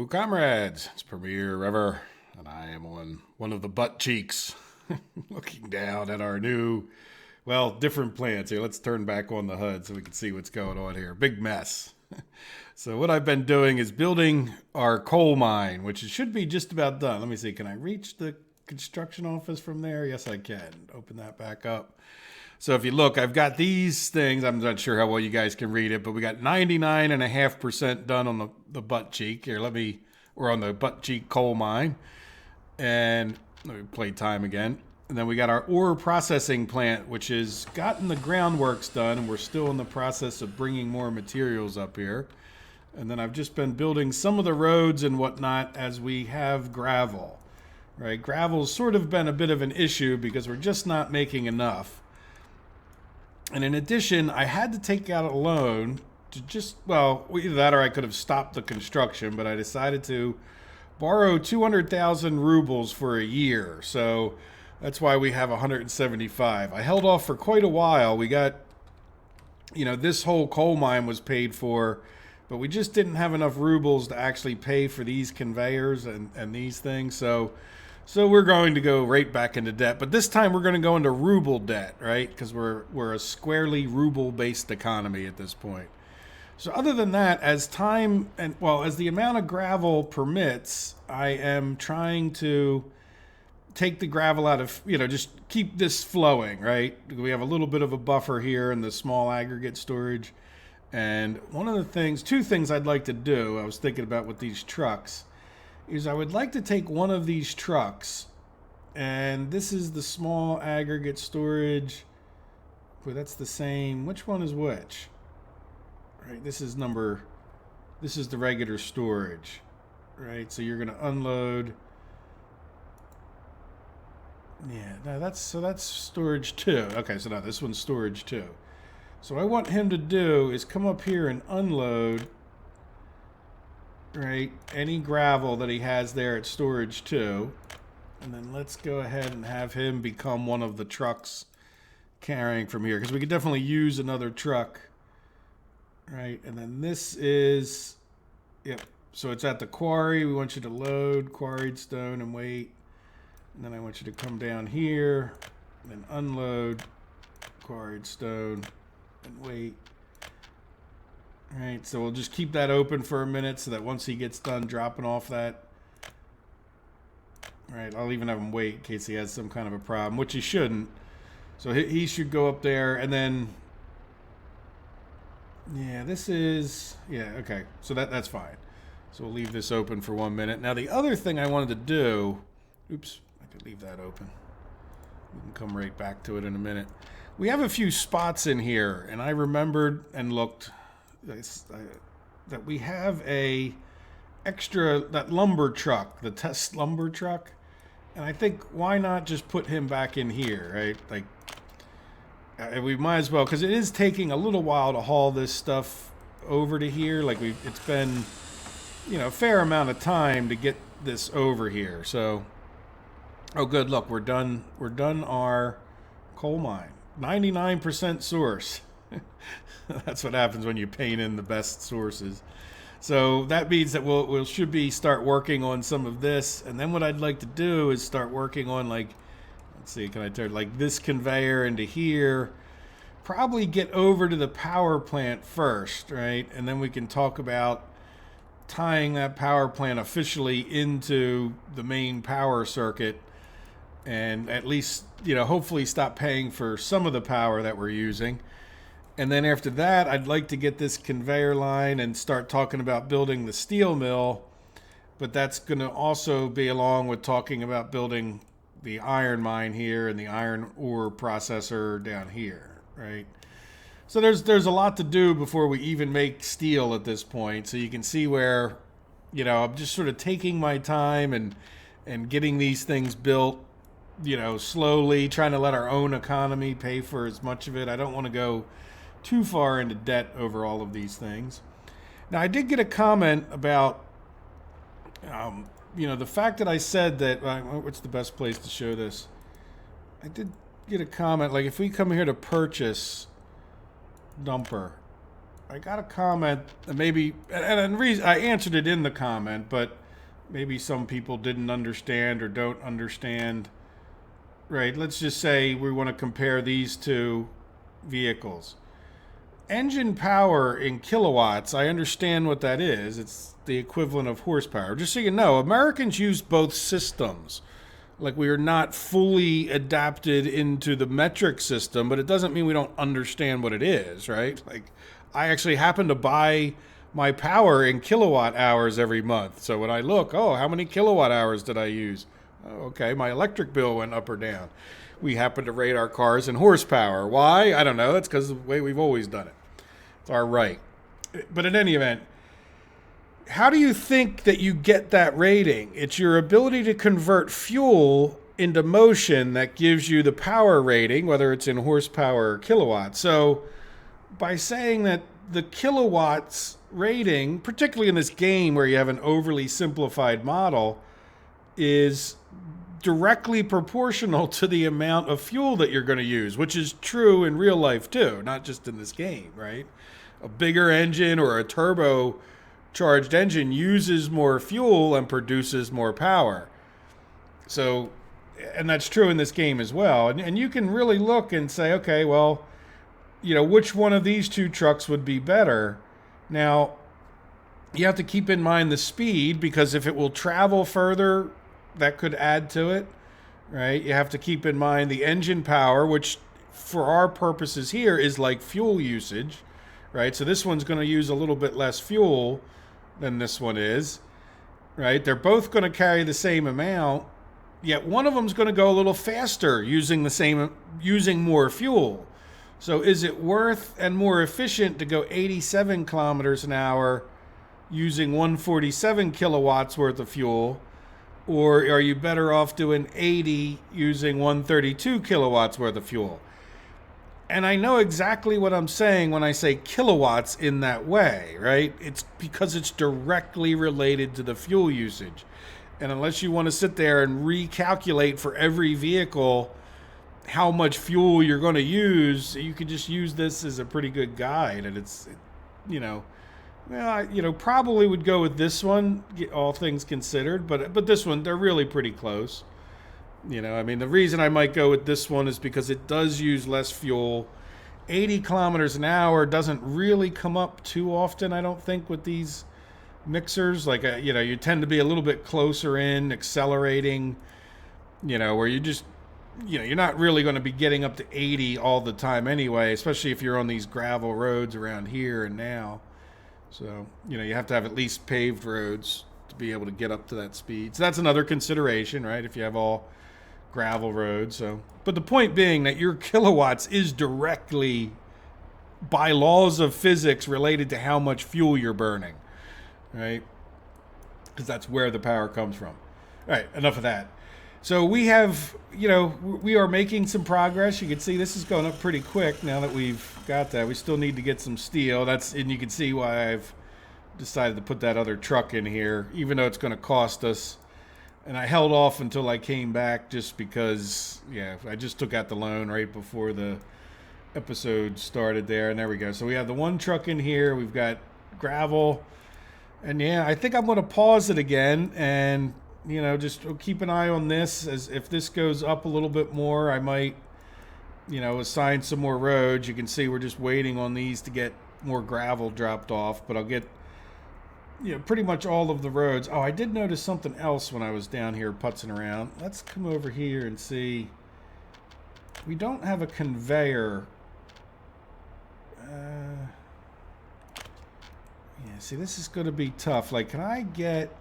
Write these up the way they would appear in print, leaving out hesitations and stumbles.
Hello, comrades. It's Premier River, and I am on one of the butt cheeks looking down at our new, well, different plants here. Let's turn back on the HUD so we can see what's going on here. Big mess. So what I've been doing is building our coal mine, which should be just about done. Let me see. Can I reach the construction office from there? Yes, I can. Open that back up. So if you look, I've got these things. I'm not sure how well you guys can read it, but we got 99.5% done on the butt cheek. Here, we're on the butt cheek coal mine. And let me play time again. And then we got our ore processing plant, which has gotten the groundworks done, and we're still in the process of bringing more materials up here. And then I've just been building some of the roads and whatnot as we have gravel. Right? Gravel's sort of been a bit of an issue because we're just not making enough. And in addition, I had to take out a loan to either that or I could have stopped the construction, but I decided to borrow 200,000 rubles for a year. So that's why we have 175. I held off for quite a while. We got, this whole coal mine was paid for, but we just didn't have enough rubles to actually pay for these conveyors and these things. So we're going to go right back into debt, but this time we're going to go into ruble debt, right? Because we're a squarely ruble-based economy at this point. So other than that, as the amount of gravel permits, I am trying to take the gravel out of, just keep this flowing, right? We have a little bit of a buffer here in the small aggregate storage. And two things I'd like to do, I was thinking about with these trucks, is I would like to take one of these trucks, and this is the small aggregate storage. Boy, that's the same. Which one is which? Right, this is the regular storage. Right, so you're going to unload. Yeah, no, that's storage 2. Okay, so now this one's storage 2. So what I want him to do is come up here and unload, right, any gravel that he has there at storage 2. And then let's go ahead and have him become one of the trucks carrying from here, because we could definitely use another truck. Right, and then this is, yep, so it's at the quarry. We want you to load quarried stone and wait. And then I want you to come down here and then unload quarried stone and wait. All right, so we'll just keep that open for a minute so that once he gets done dropping off that, all right, I'll even have him wait in case he has some kind of a problem, which he shouldn't. So he should go up there, and then, yeah, okay, so that's fine. So we'll leave this open for 1 minute. Now the other thing I wanted to do, oops, I could leave that open. We can come right back to it in a minute. We have a few spots in here, and I remembered and looked that we have that lumber truck, the test lumber truck, and I think why not just put him back in here, right? Like, we might as well, because it is taking a little while to haul this stuff over to here. Like, it's been, a fair amount of time to get this over here. So, oh good, look, we're done our coal mine. 99% source. That's what happens when you paint in the best sources. So that means that we should start working on some of this, and then what I'd like to do is start working on, like, let's see, can I turn like this conveyor into here? Probably get over to the power plant first, right? And then we can talk about tying that power plant officially into the main power circuit, and at least, hopefully stop paying for some of the power that we're using. And then after that, I'd like to get this conveyor line and start talking about building the steel mill. But that's going to also be along with talking about building the iron mine here and the iron ore processor down here, right? So there's a lot to do before we even make steel at this point. So you can see where, I'm just sort of taking my time and getting these things built, slowly, trying to let our own economy pay for as much of it. I don't want to go too far into debt over all of these things. Now, I did get a comment about, the fact that I said that, what's the best place to show this? I did get a comment, like if we come here to purchase dumper, I got a comment, and maybe, and the reason I answered it in the comment, but maybe some people didn't understand or don't understand. Right, let's just say we want to compare these two vehicles. Engine power in kilowatts, I understand what that is. It's the equivalent of horsepower. Just so you know, Americans use both systems. Like, we are not fully adapted into the metric system, but it doesn't mean we don't understand what it is, right? Like, I actually happen to buy my power in kilowatt hours every month. So when I look, oh, how many kilowatt hours did I use? Oh, okay, my electric bill went up or down. We happen to rate our cars in horsepower. Why? I don't know. That's because of the way we've always done it. It's our right. But in any event, how do you think that you get that rating? It's your ability to convert fuel into motion that gives you the power rating, whether it's in horsepower or kilowatts. So by saying that the kilowatts rating, particularly in this game where you have an overly simplified model, is directly proportional to the amount of fuel that you're going to use, which is true in real life too, not just in this game, right? A bigger engine or a turbocharged engine uses more fuel and produces more power. So, and that's true in this game as well. And you can really look and say, okay, well, you know, which one of these two trucks would be better? Now, you have to keep in mind the speed, because if it will travel further, that could add to it, right? You have to keep in mind the engine power, which for our purposes here is like fuel usage, right? So this one's going to use a little bit less fuel than this one is, right? They're both going to carry the same amount, yet one of them's going to go a little faster using more fuel. So is it worth and more efficient to go 87 kilometers an hour using 147 kilowatts worth of fuel, or are you better off doing 80 using 132 kilowatts worth of fuel? And I know exactly what I'm saying when I say kilowatts in that way, right? It's because it's directly related to the fuel usage. And unless you want to sit there and recalculate for every vehicle how much fuel you're going to use, you can just use this as a pretty good guide. And it's, you know, well, probably would go with this one, all things considered. But this one, they're really pretty close. You know, I mean, the reason I might go with this one is because it does use less fuel. 80 kilometers an hour doesn't really come up too often, I don't think, with these mixers. Like, you tend to be a little bit closer in, accelerating, where you just, you're not really going to be getting up to 80 all the time anyway, especially if you're on these gravel roads around here and now. So, you have to have at least paved roads to be able to get up to that speed. So that's another consideration, right? If you have all gravel roads. So, but the point being that your kilowatts is directly, by laws of physics, related to how much fuel you're burning, right? Because that's where the power comes from. All right, enough of that. So we have, we are making some progress. You can see this is going up pretty quick now that we've got that. We still need to get some steel. And you can see why I've decided to put that other truck in here, even though it's going to cost us. And I held off until I came back just because, I just took out the loan right before the episode started there. And there we go. So we have the one truck in here. We've got gravel. And I think I'm going to pause it again and just keep an eye on this. As if this goes up a little bit more, I might, assign some more roads. You can see we're just waiting on these to get more gravel dropped off, but I'll get, pretty much all of the roads. Oh, I did notice something else when I was down here putzing around. Let's come over here and see. We don't have a conveyor. See, this is going to be tough. Like, can I get...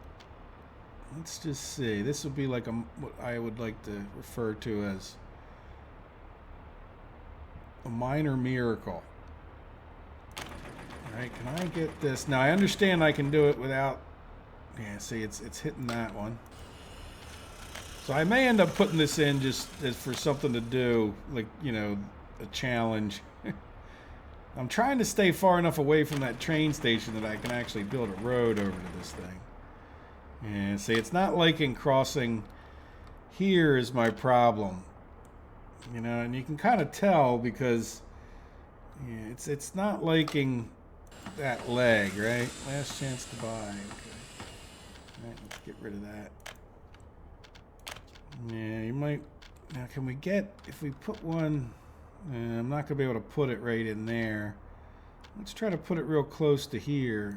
Let's just see. This would be like what I would like to refer to as a minor miracle. All right, can I get this? Now, I understand I can do it without... see, it's hitting that one. So I may end up putting this in just as for something to do, like, a challenge. I'm trying to stay far enough away from that train station that I can actually build a road over to this thing. And see, it's not liking crossing here is my problem. And you can kind of tell because it's not liking that leg, right? Last chance to buy. Okay. All right, let's get rid of that. Yeah, you might... Now, can we get... If we put one... I'm not going to be able to put it right in there. Let's try to put it real close to here.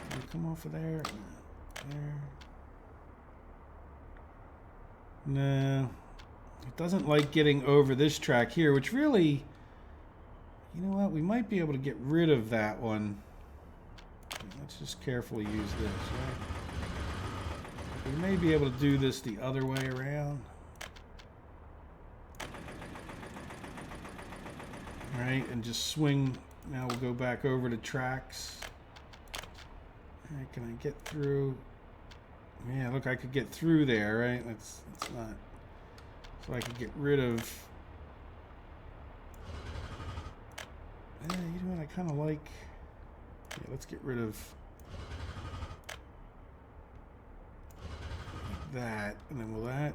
Can we come off of there? There. No. It doesn't like getting over this track here, which really... You know what? We might be able to get rid of that one. Let's just carefully use this, right? We may be able to do this the other way around. All right, and just swing. Now we'll go back over to tracks. All right, can I get through? Yeah, look, I could get through there, right? That's not. So I could get rid of. Yeah, you know what? I kind of like. Yeah, let's get rid of that, and then will that.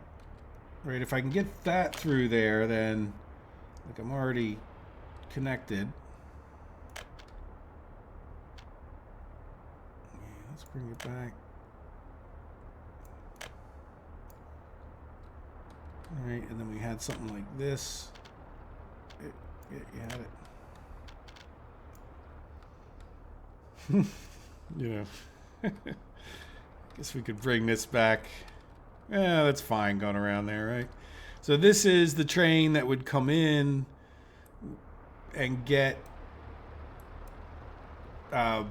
Right, if I can get that through there, then like I'm already connected. Yeah, let's bring it back. All right, and then we had something like this. Yeah, you had it. You know, guess we could bring this back. Yeah, that's fine going around there, right? So this is the train that would come in and get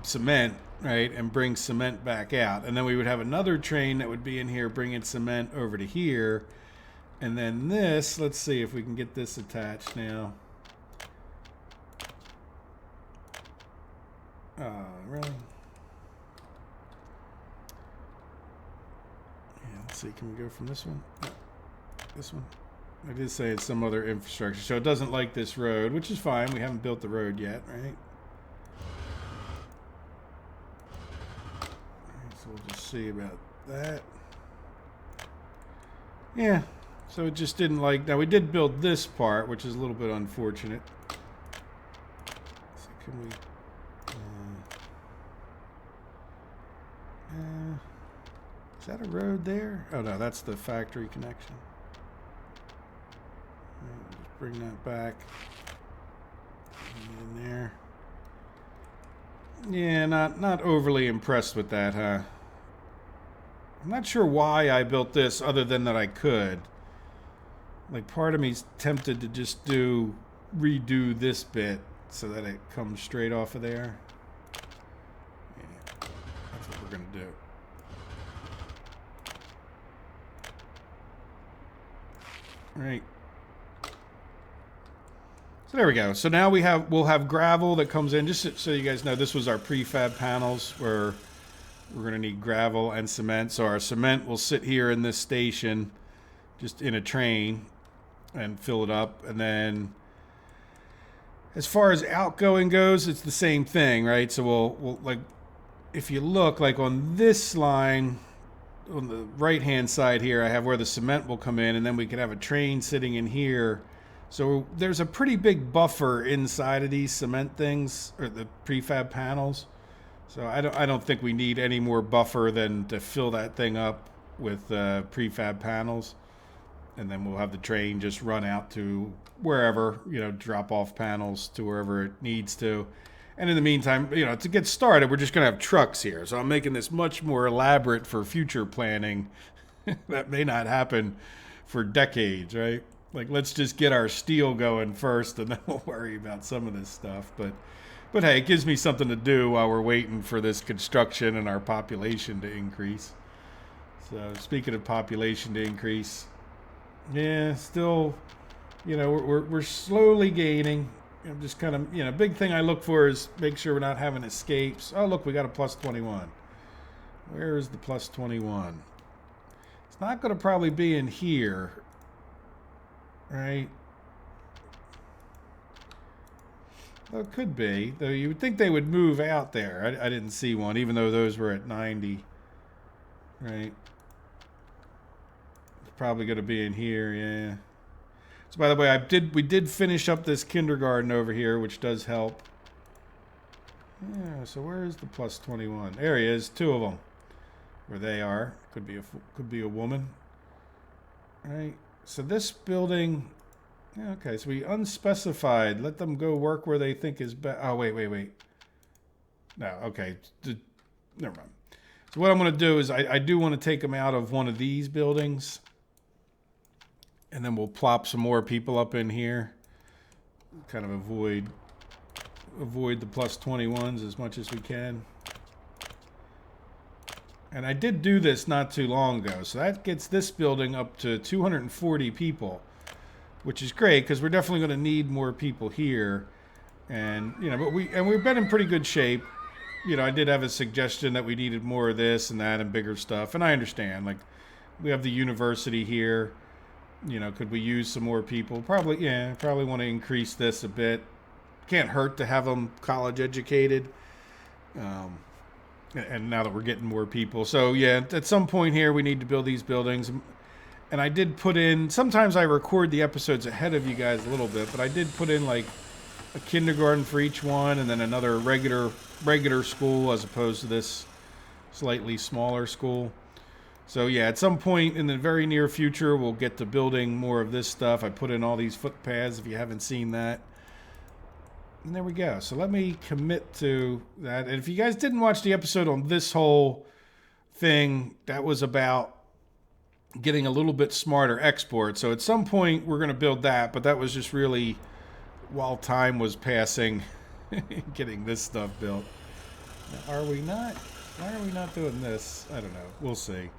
cement, right, and bring cement back out. And then we would have another train that would be in here bringing cement over to here. And then this, let's see if we can get this attached now. Really? Yeah, let's see, can we go from this one? No, this one. I did say it's some other infrastructure, so it doesn't like this road, which is fine. We haven't built the road yet, right? Alright, so we'll just see about that. Yeah, so it just didn't like... Now, we did build this part, which is a little bit unfortunate. So can we... is that a road there? Oh, no, that's the factory connection. Right, just bring that back in there. Yeah, not overly impressed with that, huh? I'm not sure why I built this other than that I could. Like, part of me's tempted to just redo this bit so that it comes straight off of there. Yeah, that's what we're gonna do. Right. So there we go. So now we'll have gravel that comes in. Just so you guys know, this was our prefab panels where we're going to need gravel and cement. So our cement will sit here in this station, just in a train, and fill it up. And then as far as outgoing goes, it's the same thing, right? So we'll like, if you look like on this line, on the right-hand side here, I have where the cement will come in, and then we could have a train sitting in here. So there's a pretty big buffer inside of these cement things, or the prefab panels. So I don't think we need any more buffer than to fill that thing up with prefab panels, and then we'll have the train just run out to wherever, you know, drop off panels to wherever it needs to. And in the meantime, you know, to get started, we're just going to have trucks here. So I'm making this much more elaborate for future planning. That may not happen for decades, right? Like, let's just get our steel going first, and then we'll worry about some of this stuff. But hey, it gives me something to do while we're waiting for this construction and our population to increase. So speaking of population to increase, yeah, still, you know, we're slowly gaining. I'm just kind of, you know, big thing I look for is make sure we're not having escapes. Oh, look, we got a plus 21. Where is the plus 21? It's not going to probably be in here, right? Well, it could be, though you would think they would move out there. I didn't see one, even though those were at 90, right? It's probably going to be in here, yeah. So by the way, we did finish up this kindergarten over here, which does help. Yeah, so where is the plus 21? There he is, 2 of them. Where they are. Could be a woman. All right. So this building, yeah, okay, so we unspecified. Let them go work where they think is best. Oh, wait. No, okay. Never mind. So what I'm going to do is I do want to take them out of one of these buildings. And then we'll plop some more people up in here. Kind of avoid the plus 21s as much as we can. And I did do this not too long ago. So that gets this building up to 240 people. Which is great because we're definitely going to need more people here. And, you know, but we've been in pretty good shape. You know, I did have a suggestion that we needed more of this and that and bigger stuff. And I understand. Like, we have the university here. You know, could we use some more people? Probably, yeah. Probably want to increase this a bit. Can't hurt to have them college educated. And now that we're getting more people. So, yeah, at some point here, we need to build these buildings. And I did put in, sometimes I record the episodes ahead of you guys a little bit, but I did put in like a kindergarten for each one and then another regular school as opposed to this slightly smaller school. So yeah, at some point in the very near future, we'll get to building more of this stuff. I put in all these footpaths if you haven't seen that. And there we go. So let me commit to that. And if you guys didn't watch the episode on this whole thing, that was about getting a little bit smarter export. So at some point, we're going to build that. But that was just really while time was passing, getting this stuff built. Now, are we not? Why are we not doing this? I don't know. We'll see.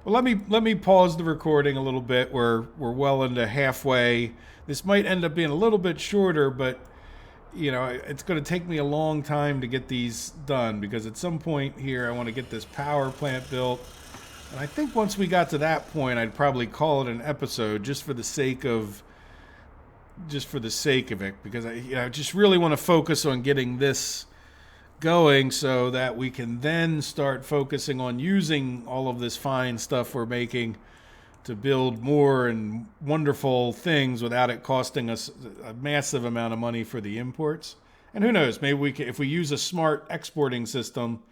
Well, let me pause the recording a little bit. We're well into halfway. This might end up being a little bit shorter, but you know, it's going to take me a long time to get these done because at some point here I want to get this power plant built. And I think once we got to that point, I'd probably call it an episode just for the sake of it, because I just really want to focus on getting this going so that we can then start focusing on using all of this fine stuff we're making to build more and wonderful things without it costing us a massive amount of money for the imports. And who knows, maybe we can, if we use a smart exporting system,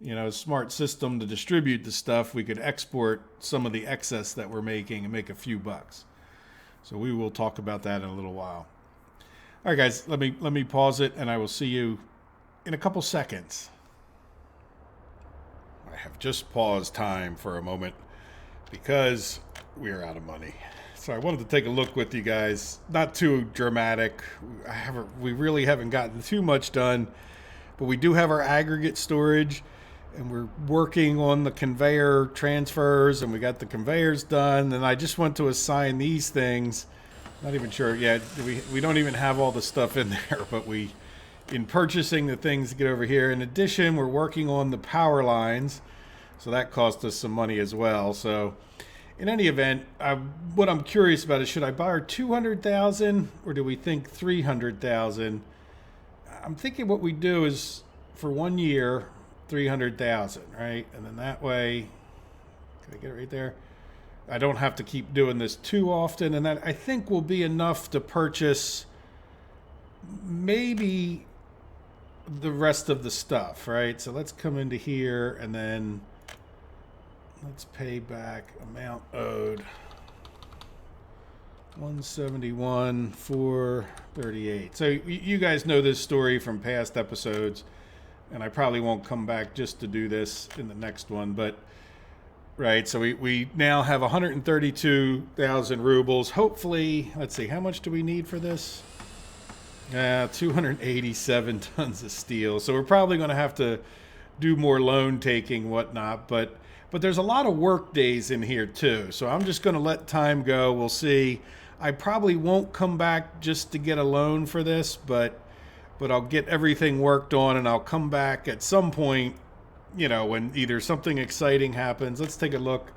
you know, a smart system to distribute the stuff, we could export some of the excess that we're making and make a few bucks. So we will talk about that in a little while. All right, guys, let me pause it, and I will see you in a couple seconds. I have just paused time for a moment because we're out of money. So I wanted to take a look with you guys. Not too dramatic. We really haven't gotten too much done, but we do have our aggregate storage, and we're working on the conveyor transfers, and we got the conveyors done. And I just went to assign these things. Not even sure yet. We don't even have all the stuff in there, but in purchasing the things to get over here. In addition, we're working on the power lines, so that cost us some money as well. So in any event, what I'm curious about is, should I buy our 200,000 or do we think 300,000? I'm thinking what we do is for 1 year, 300,000, right? And then that way, can I get it right there? I don't have to keep doing this too often, and that I think will be enough to purchase maybe the rest of the stuff, right? So let's come into here and then let's pay back amount owed. 171,438. So you guys know this story from past episodes, and I probably won't come back just to do this in the next one, but right, so we now have 132,000 rubles. Hopefully, let's see, how much do we need for this? 287 tons of steel. So we're probably going to have to do more loan taking, whatnot. But there's a lot of work days in here too. So I'm just going to let time go. We'll see. I probably won't come back just to get a loan for this, but I'll get everything worked on, and I'll come back at some point, you know, when either something exciting happens. Let's take a look.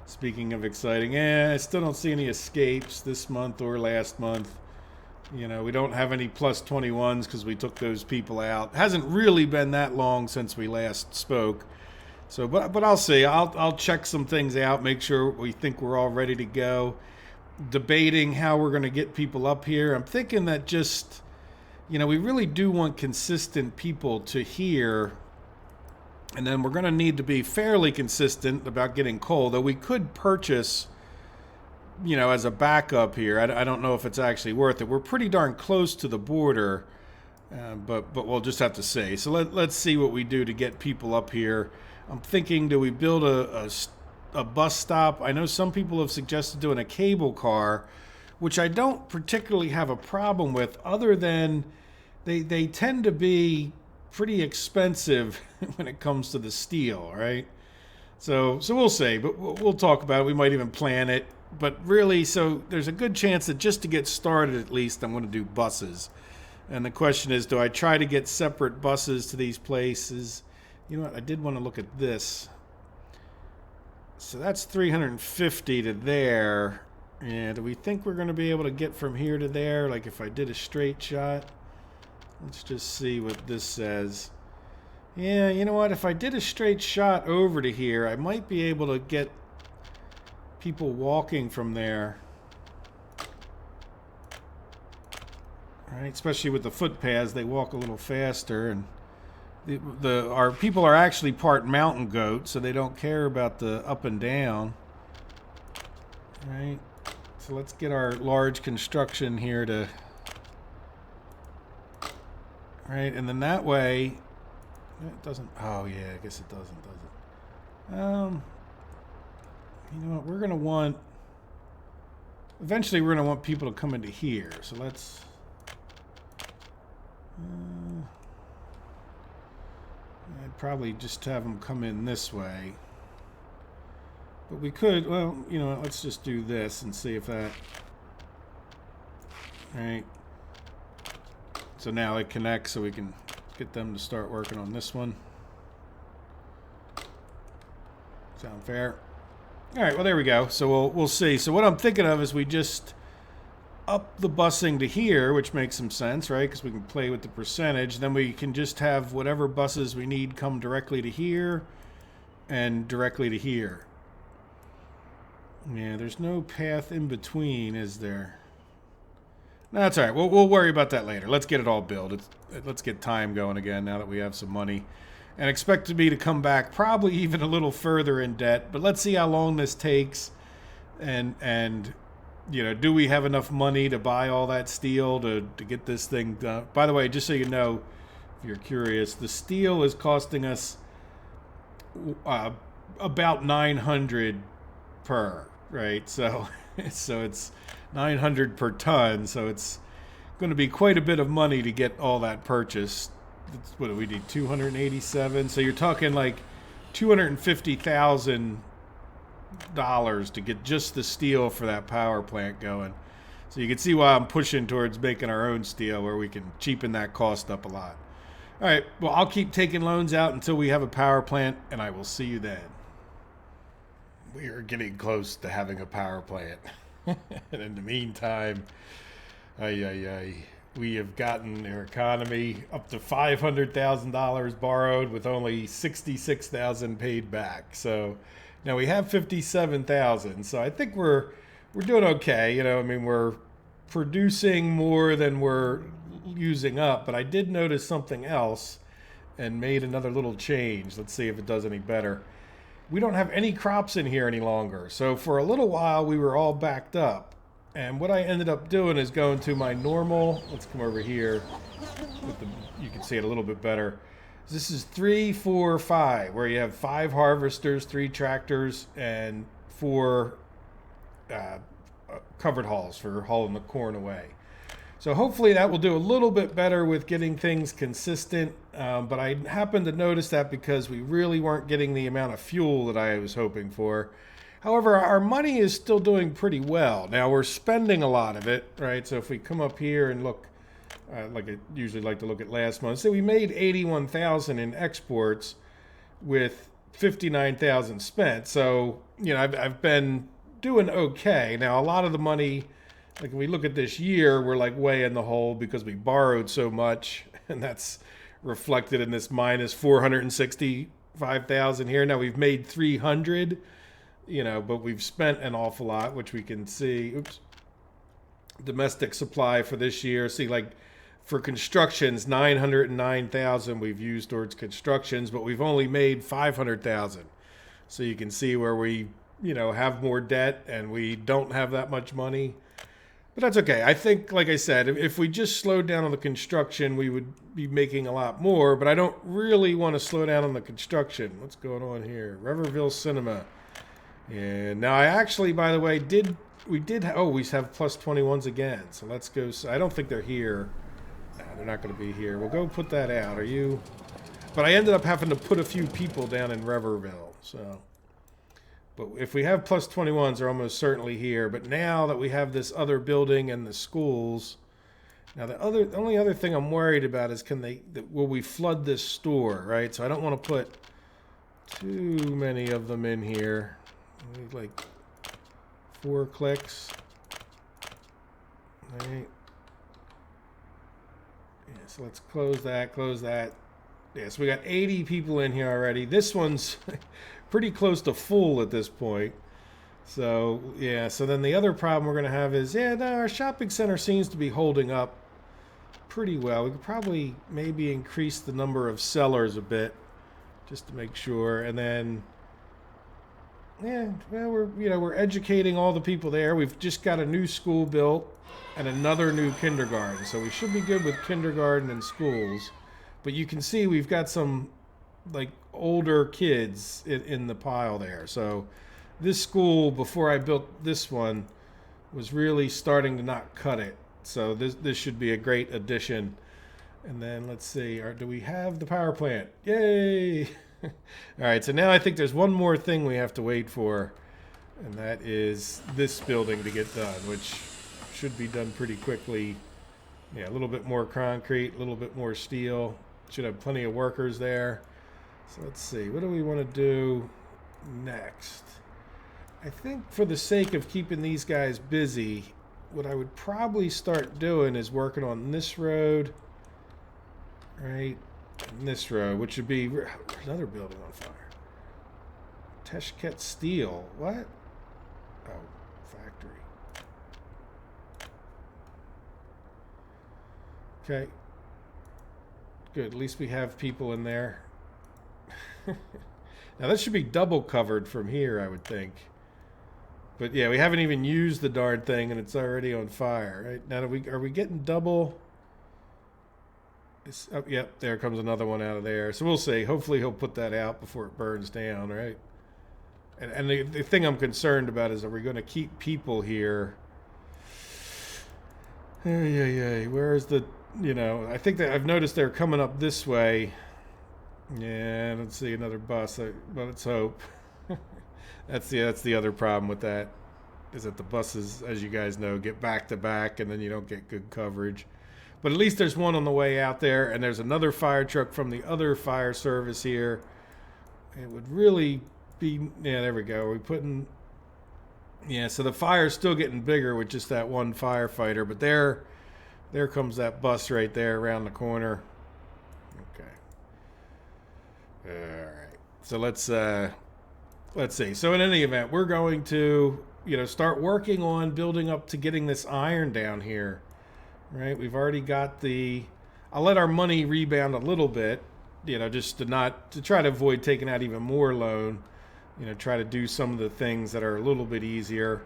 Speaking of exciting, I still don't see any escapes this month or last month. You know, we don't have any plus 21s because we took those people out. Hasn't really been that long since we last spoke. So, but I'll see. I'll check some things out, make sure we think we're all ready to go. debating how we're going to get people up here. I'm thinking that just, we really do want consistent people to here. And then we're going to need to be fairly consistent about getting coal, though we could purchase, as a backup here. I don't know if it's actually worth it. We're pretty darn close to the border, but we'll just have to see. So let's see what we do to get people up here. I'm thinking, do we build a bus stop? I know some people have suggested doing a cable car, which I don't particularly have a problem with, other than they tend to be pretty expensive when it comes to the steel, right? So we'll see, but we'll talk about it. We might even plan it. But really, so there's a good chance that just to get started, at least, I'm going to do buses. And the question is, do I try to get separate buses to these places? You know what? I did want to look at this. So that's 350 to there. And do we think we're going to be able to get from here to there? Like if I did a straight shot? Let's just see what this says. Yeah, you know what? If I did a straight shot over to here, I might be able to get people walking from there. Right? Especially with the footpaths, they walk a little faster. And our people are actually part mountain goat, so they don't care about the up and down. Right? So let's get our large construction here to... Right, and then that way, it doesn't, oh yeah, I guess it doesn't, does it? You know what, we're going to want, eventually we're going to want people to come into here, so let's, I'd probably just have them come in this way. But we could, well, you know what, let's just do this and see if that, right. So now it connects, so we can get them to start working on this one. Sound fair? All right, well, there we go. So we'll see. So what I'm thinking of is we just up the busing to here, which makes some sense, right? Because we can play with the percentage. Then we can just have whatever buses we need come directly to here and directly to here. Yeah, there's no path in between, is there? No, that's all right. We'll worry about that later. Let's get it all built. Let's get time going again now that we have some money. And expect me to come back probably even a little further in debt. But let's see how long this takes. And you know, do we have enough money to buy all that steel to get this thing done? By the way, just so you know, if you're curious, the steel is costing us about 900 per, right? So it's 900 per ton, so it's going to be quite a bit of money to get all that purchased. What do we need? 287. So you're talking like $250,000 to get just the steel for that power plant going. So you can see why I'm pushing towards making our own steel, where we can cheapen that cost up a lot. All right, well, I'll keep taking loans out until we have a power plant, and I will see you then. We are getting close to having a power plant. And in the meantime, we have gotten our economy up to $500,000 borrowed with only $66,000 paid back. So now we have $57,000. So I think we're doing okay. You know, I mean, we're producing more than we're using up. But I did notice something else and made another little change. Let's see if it does any better. We don't have any crops in here any longer. So for a little while, we were all backed up. And what I ended up doing is going to my normal, let's come over here, you can see it a little bit better. This is 3, 4, 5, where you have 5 harvesters, 3 tractors, and 4 covered hauls for hauling the corn away. So hopefully that will do a little bit better with getting things consistent. But I happened to notice that because we really weren't getting the amount of fuel that I was hoping for. However, our money is still doing pretty well. Now, we're spending a lot of it, right? So if we come up here and look, like I usually like to look at last month. So we made $81,000 in exports with $59,000 spent. So, you know, I've been doing okay. Now, a lot of the money, like when we look at this year, we're like way in the hole because we borrowed so much, and that's reflected in this minus 465,000 here. Now we've made 300, you know, but we've spent an awful lot, which we can see. Oops, domestic supply for this year. See, like for constructions, 909,000 we've used towards constructions, but we've only made 500,000. So you can see where we, have more debt and we don't have that much money. But that's okay. I think, like I said, if we just slowed down on the construction, we would be making a lot more. But I don't really want to slow down on the construction. What's going on here? Riverville Cinema. And now I actually, by the way, we have plus 21s again. So let's go. I don't think they're here. No, they're not going to be here. We'll go put that out. Are you? But I ended up having to put a few people down in Riverville. So. But if we have plus 21s, they're almost certainly here. But now that we have this other building and the schools, now the only other thing I'm worried about is will we flood this store, right? So I don't want to put too many of them in here. Like 4 clicks. Right. Yeah, so let's close that. Yeah, so we got 80 people in here already. This one's pretty close to full at this point. So, yeah, so then the other problem we're going to have is, our shopping center seems to be holding up pretty well. We could probably maybe increase the number of sellers a bit just to make sure. And then, we're educating all the people there. We've just got a new school built and another new kindergarten. So we should be good with kindergarten and schools. But you can see we've got some like older kids in the pile there. So this school, before I built this one, was really starting to not cut it. So this should be a great addition. And then let's see, do we have the power plant? Yay! All right, so now I think there's one more thing we have to wait for, and that is this building to get done, which should be done pretty quickly. Yeah, a little bit more concrete, a little bit more steel. Should have plenty of workers there. So let's see, what do we want to do next? I think for the sake of keeping these guys busy, what I would probably start doing is working on this road, right? And this road, which would be another building on fire. Teshket Steel, what? Oh, factory. Okay. Good, at least we have people in there. Now that should be double covered from here, I would think. But yeah, we haven't even used the darn thing and it's already on fire, right? Now are we getting double? Yep, there comes another one out of there. So we'll see. Hopefully he'll put that out before it burns down, right? And the thing I'm concerned about is, are we going to keep people here? Where's the, I think that I've noticed they're coming up this way. Yeah, I don't see another bus, but let's hope. That's the other problem with that, is that the buses, as you guys know, get back to back and then you don't get good coverage. But at least there's one on the way out there, and there's another fire truck from the other fire service here. It would really be, yeah, there we go. We're putting, yeah, so the fire's still getting bigger with just that one firefighter, but there comes that bus right there around the corner. Okay. All right. So let's see. So in any event, we're going to, start working on building up to getting this iron down here. Right, we've already got I'll let our money rebound a little bit, just to try to avoid taking out even more loan, try to do some of the things that are a little bit easier.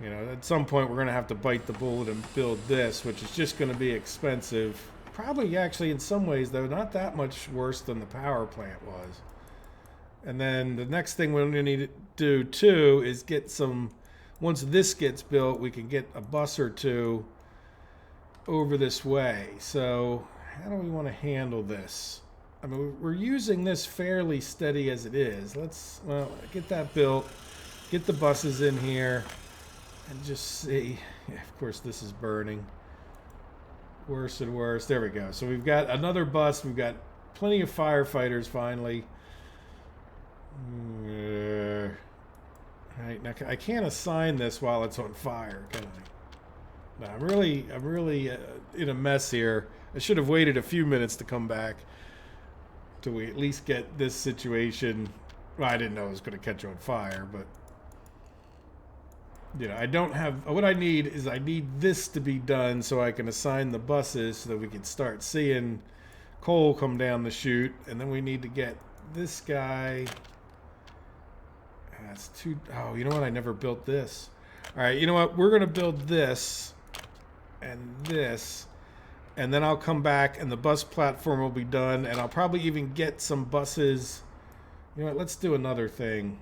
At some point we're going to have to bite the bullet and build this, which is just going to be expensive. Probably actually in some ways, though, not that much worse than the power plant was. And then the next thing we're going to need to do, too, is once this gets built, we can get a bus or two over this way. So how do we want to handle this? I mean, we're using this fairly steady as it is. Let's get that built, get the buses in here, and just see. Yeah, of course, this is burning. Worse and worse. There we go. So we've got another bus. We've got plenty of firefighters finally. Right, now I can't assign this while it's on fire, can I? No, I'm really in a mess here. I should have waited a few minutes to come back till we at least get this situation. Well, I didn't know it was going to catch on fire, but You know, I don't have, what I need is I need this to be done so I can assign the buses so that we can start seeing coal come down the chute. And then we need to get this guy. That's too, oh, you know what? I never built this. All right, you know what? We're going to build this and this. And then I'll come back and the bus platform will be done. And I'll probably even get some buses. You know what? Let's do another thing.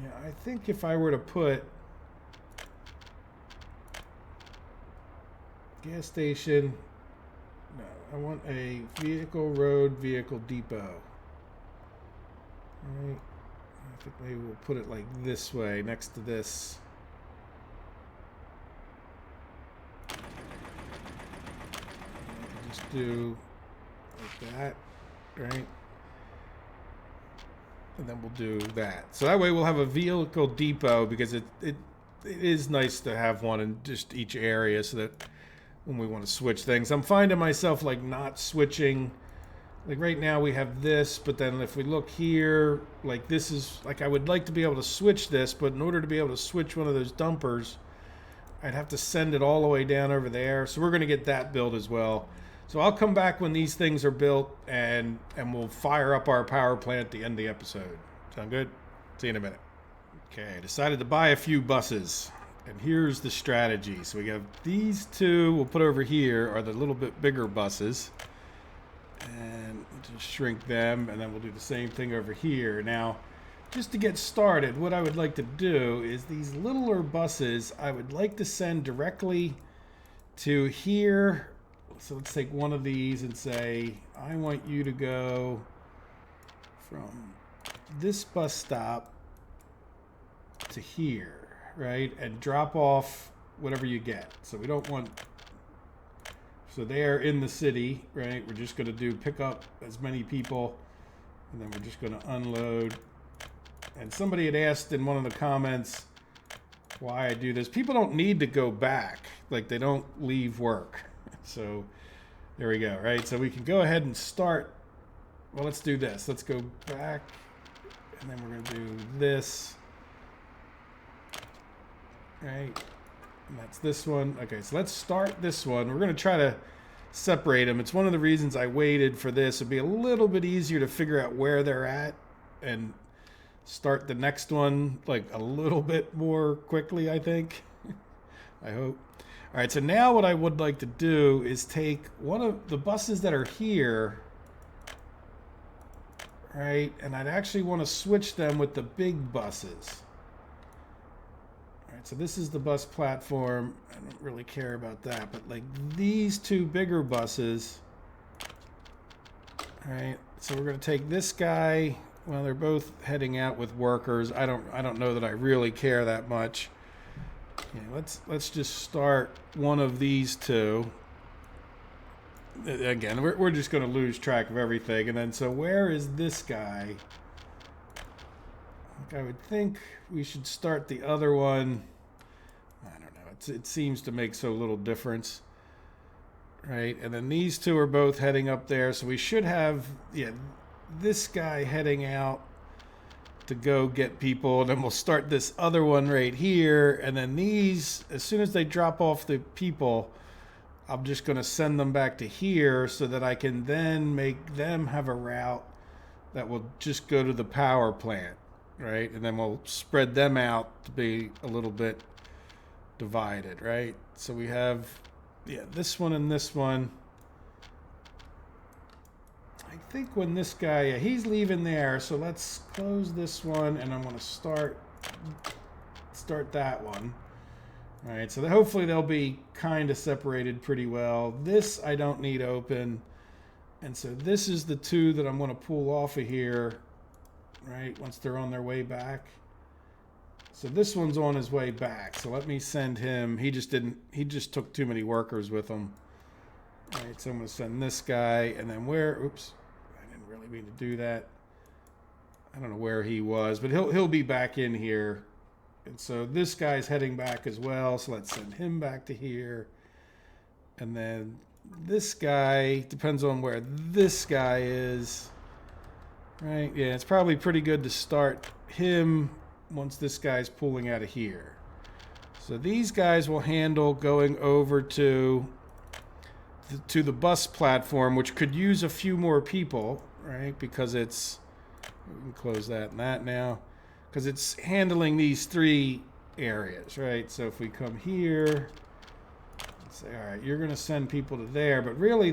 Yeah, I think if I were to put gas station, no, I want a vehicle road, vehicle depot. All right. I think maybe we'll put it like this way, next to this. Just do like that, right? And then we'll do that. So that way we'll have a vehicle depot because it is nice to have one in just each area so that when we want to switch things. I'm finding myself like not switching. Like right now we have this, but then if we look here, like this is, like I would like to be able to switch this, but in order to be able to switch one of those dumpers, I'd have to send it all the way down over there. So we're going to get that built as well. So I'll come back when these things are built and we'll fire up our power plant at the end of the episode. Sound good? See you in a minute. Okay, I decided to buy a few buses. And here's the strategy. So we have these two we'll put over here are the little bit bigger buses. And we'll just shrink them and then we'll do the same thing over here. Now, just to get started, what I would like to do is these littler buses I would like to send directly to here. So let's take one of these and say, I want you to go from this bus stop to here, right? And drop off whatever you get. So we don't want, so they're in the city, right? We're just going to do pick up as many people and then we're just going to unload. And somebody had asked in one of the comments why I do this. People don't need to go back. Like they don't leave work. So there we go, right? So we can go ahead and start. Well, let's do this. Let's go back and then we're going to do this. Right? And that's this one. Okay, so let's start this one. We're going to try to separate them. It's one of the reasons I waited for this. It'd be a little bit easier to figure out where they're at and start the next one like a little bit more quickly, I think. I hope. All right, so now what I would like to do is take one of the buses that are here, right? And I'd actually want to switch them with the big buses. All right, so this is the bus platform. I don't really care about that, but like these two bigger buses, all right? So we're going to take this guy. Well, they're both heading out with workers. I don't know that I really care that much. Yeah, let's just start one of these two. Again, we're just going to lose track of everything. And then, so where is this guy? I would think we should start the other one. I don't know. It seems to make so little difference. Right? And then these two are both heading up there. So we should have, yeah, this guy heading out to go get people, and then we'll start this other one right here, and then these, as soon as they drop off the people, I'm just going to send them back to here so that I can then make them have a route that will just go to the power plant, right? And then we'll spread them out to be a little bit divided, right? So we have, yeah, this one and this one. I think when this guy, yeah, he's leaving there, so let's close this one, and I'm going to start that one. All right, so hopefully they'll be kind of separated pretty well. This I don't need open, and so this is the two that I'm going to pull off of here, right, once they're on their way back. So this one's on his way back, so let me send him. He just took too many workers with him. All right, so I'm going to send this guy, and then oops, I didn't really mean to do that. I don't know where he was, but he'll be back in here. And so this guy's heading back as well, so let's send him back to here. And then this guy, depends on where this guy is. Right, yeah, it's probably pretty good to start him once this guy's pulling out of here. So these guys will handle going over to the bus platform, which could use a few more people, right? Because it's, we can close that and that now, because it's handling these 3 areas, right? So if we come here and say, all right, you're going to send people to there, but really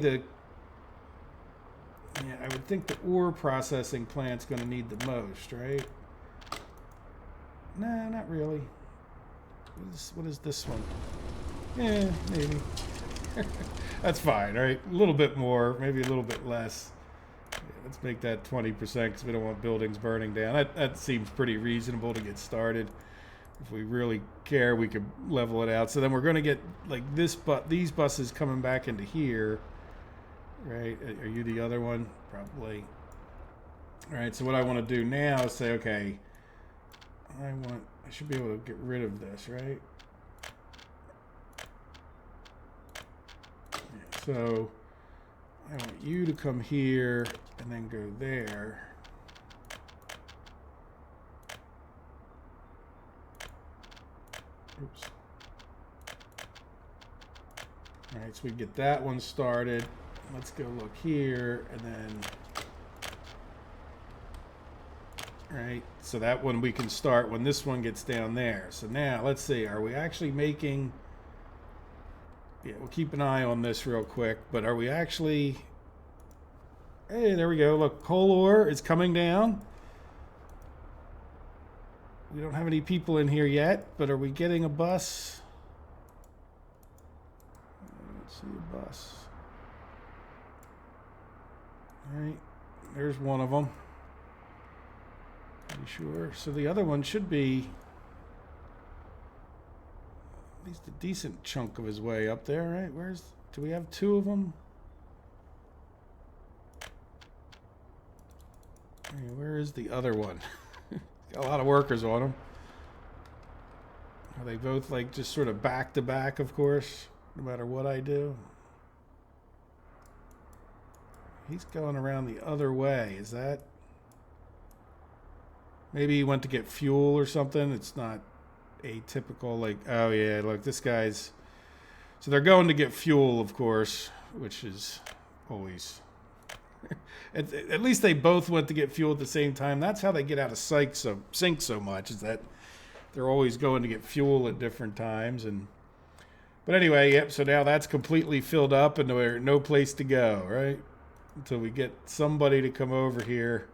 I would think the ore processing plant's going to need the most, right? Nah, not really. What is this one? Yeah, maybe. That's fine, right? A little bit more, maybe a little bit less. Yeah, let's make that 20% because we don't want buildings burning down. That seems pretty reasonable to get started. If we really care, we could level it out. So then we're going to get like these buses coming back into here, right? Are you the other one? Probably. All right, so what I want to do now is say, okay, I should be able to get rid of this, right? Yeah, so I want you to come here and then go there. Oops. All right, so we get that one started. Let's go look here and then... Right, so that one we can start when this one gets down there. So now, let's see, are we actually making... Yeah, we'll keep an eye on this real quick, but are we actually... Hey, there we go. Look, coal ore is coming down. We don't have any people in here yet, but are we getting a bus? Let's see a bus. All right, there's one of them. Pretty sure. So the other one should be at least a decent chunk of his way up there, right? Do we have 2 of them? I mean, where is the other one? Got a lot of workers on them. Are they both like just sort of back to back, of course, no matter what I do? He's going around the other way. Is that... Maybe he went to get fuel or something. It's not atypical. Like, oh yeah, look, this guy's... So they're going to get fuel, of course, which is always... at least they both went to get fuel at the same time. That's how they get out of sync so much, is that they're always going to get fuel at different times. But anyway, yep, so now that's completely filled up and there's no place to go, right? Until we get somebody to come over here.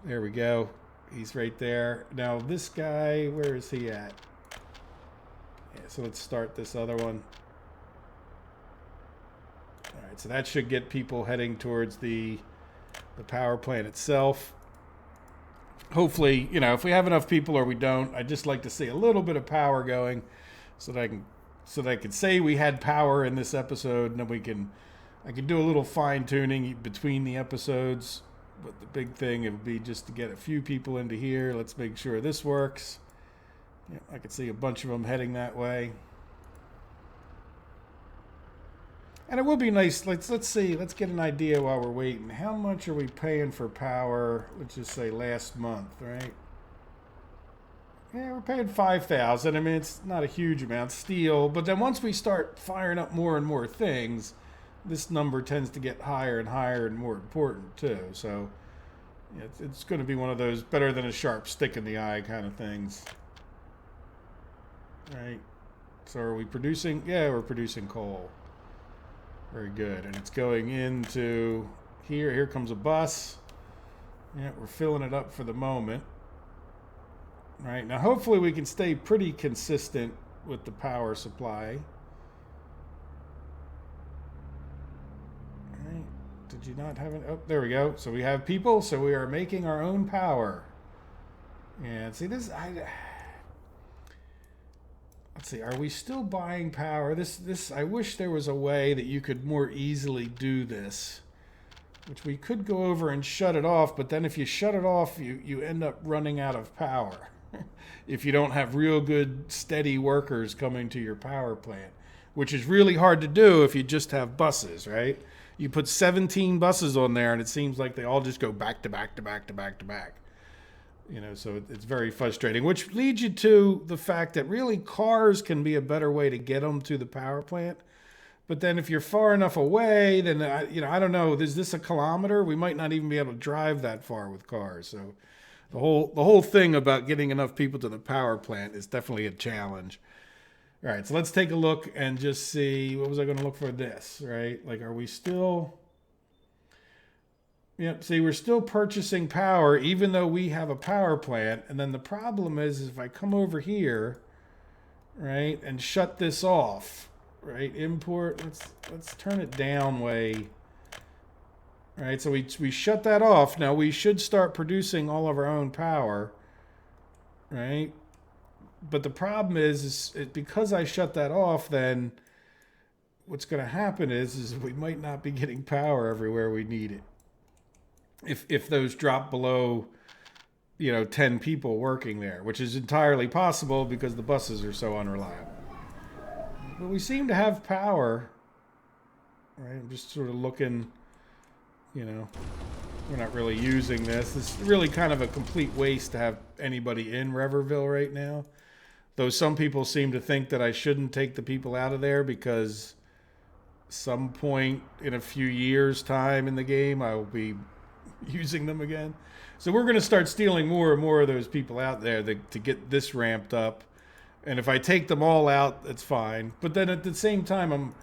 There we go. He's right there. Now this guy, where is he at? Yeah, so let's start this other one. All right, so that should get people heading towards the power plant itself. Hopefully, if we have enough people or we don't, I'd just like to see a little bit of power going so that I can say we had power in this episode, and then I can do a little fine tuning between the episodes. But the big thing, it would be just to get a few people into here. Let's make sure this works. Yeah, I can see a bunch of them heading that way. And it will be nice. Let's see. Let's get an idea while we're waiting. How much are we paying for power? Let's just say last month, right? Yeah, we're paying $5,000. I mean, it's not a huge amount, steel. But then once we start firing up more and more things, this number tends to get higher and higher and more important too. So yeah, it's going to be one of those better than a sharp stick in the eye kind of things. Right. So are we producing? Yeah, we're producing coal. Very good. And it's going into here. Here comes a bus. Yeah, we're filling it up for the moment. Right. Now hopefully we can stay pretty consistent with the power supply. Did you not have it? Oh, there we go. So we have people. So we are making our own power. And see this. Let's see. Are we still buying power? This. I wish there was a way that you could more easily do this, which we could go over and shut it off. But then if you shut it off, you end up running out of power. If you don't have real good, steady workers coming to your power plant, which is really hard to do if you just have buses, right? You put 17 buses on there, and it seems like they all just go back to back to back to back to back. So it's very frustrating, which leads you to the fact that really cars can be a better way to get them to the power plant. But then if you're far enough away, then, I don't know, is this a kilometer? We might not even be able to drive that far with cars. So the whole thing about getting enough people to the power plant is definitely a challenge. All right, so let's take a look and just see, what was I going to look for this, right? Like, are we still... Yep, see, we're still purchasing power even though we have a power plant. And then the problem is if I come over here, right, and shut this off, right, import, let's turn it down way, right, so we shut that off. Now we should start producing all of our own power, right? But the problem is because I shut that off, then what's going to happen is we might not be getting power everywhere we need it. If those drop below, 10 people working there, which is entirely possible because the buses are so unreliable. But we seem to have power, right? I'm just sort of looking, we're not really using this. It's really kind of a complete waste to have anybody in Reverville right now. Though some people seem to think that I shouldn't take the people out of there because some point in a few years' time in the game, I will be using them again. So we're going to start stealing more and more of those people out there to get this ramped up. And if I take them all out, that's fine. But then at the same time,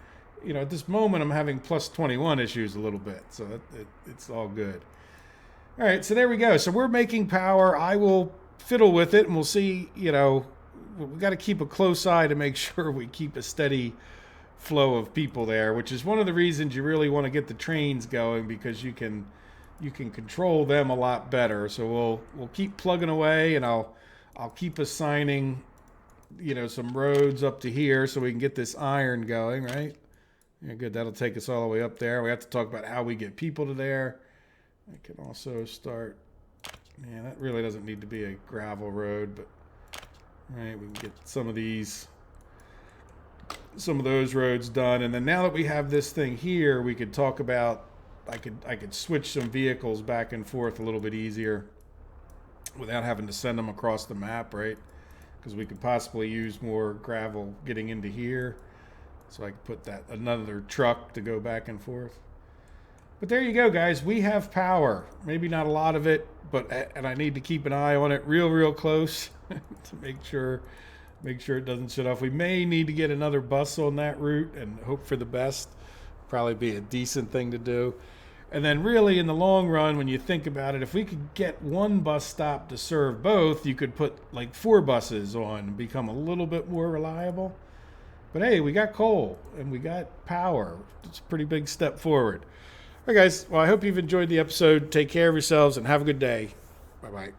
at this moment, I'm having plus 21 issues a little bit. So it's all good. All right, so there we go. So we're making power. I will fiddle with it, and we'll see, we got to keep a close eye to make sure we keep a steady flow of people there, which is one of the reasons you really want to get the trains going, because you can control them a lot better. So we'll keep plugging away, and I'll keep assigning, some roads up to here so we can get this iron going, right? Yeah, good. That'll take us all the way up there. We have to talk about how we get people to there. I can also start. Man, that really doesn't need to be a gravel road, but right, we can get some of those roads done. And then now that we have this thing here, we could talk about. I could switch some vehicles back and forth a little bit easier without having to send them across the map, right? Because we could possibly use more gravel getting into here. So I could put another truck to go back and forth. But there you go, guys. We have power. Maybe not a lot of it, and I need to keep an eye on it real close to make sure it doesn't shut off. We may need to get another bus on that route and hope for the best. Probably be a decent thing to do. And then really in the long run, when you think about it, if we could get one bus stop to serve both, you could put like 4 buses on and become a little bit more reliable. But hey, we got coal and we got power. It's a pretty big step forward. All right, guys. Well, I hope you've enjoyed the episode. Take care of yourselves and have a good day. Bye-bye.